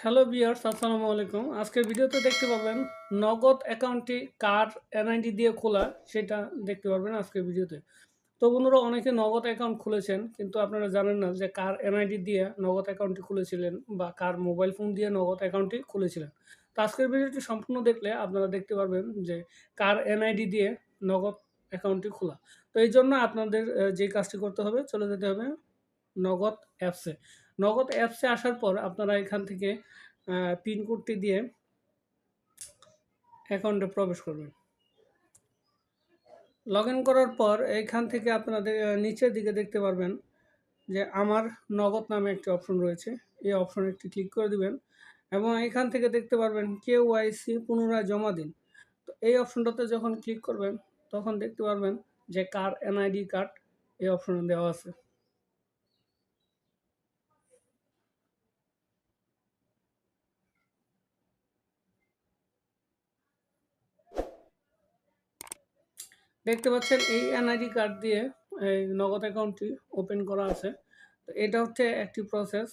Hello viewers, আসসালামু আলাইকুম। আজকের ভিডিওতে দেখতে পাবেন নগদ অ্যাকাউন্টটি কার এনআইডি দিয়ে খোলা সেটা দেখতে পারবেন আজকের ভিডিওতে। তো বন্ধুরা, অনেকে নগদ অ্যাকাউন্ট খুলেছেন কিন্তু আপনারা জানেন না যে কার এনআইডি দিয়ে নগদ অ্যাকাউন্টটি খুলেছিলেন বা কার মোবাইল ফোন দিয়ে নগদ অ্যাকাউন্টটি খুলেছিলেন। তো আজকের ভিডিওটি সম্পূর্ণ দেখলে আপনারা দেখতে পারবেন যে কার এনআইডি দিয়ে নগদ অ্যাকাউন্টটি খোলা। তো এই জন্য আপনাদের যে কাজটি করতে হবে, চলে যেতে হবে নগদ অ্যাপসে। নগদ অ্যাপসে আসার পর আপনারা এখান থেকে পিন কোডটি দিয়ে অ্যাকাউন্টে প্রবেশ করবেন। লগ ইন করার পর এইখান থেকে আপনাদের নিচের দিকে দেখতে পারবেন যে আমার নগদ নামে একটি অপশন রয়েছে। এই অপশনে একটি ক্লিক করে দিবেন এবং এখান থেকে দেখতে পারবেন কেওয়াইসি পুনরায় জমা দিন। তো এই অপশনটাতে যখন ক্লিক করবেন তখন দেখতে পারবেন যে কার এনআইডি কার্ড এই অপশনে দেওয়া আছে। দেখতে পাচ্ছেন এই এনআইডি কার্ড দিয়ে এই নগদ অ্যাকাউন্টটি ওপেন করা আছে। তো এটা হচ্ছে একটি প্রসেস।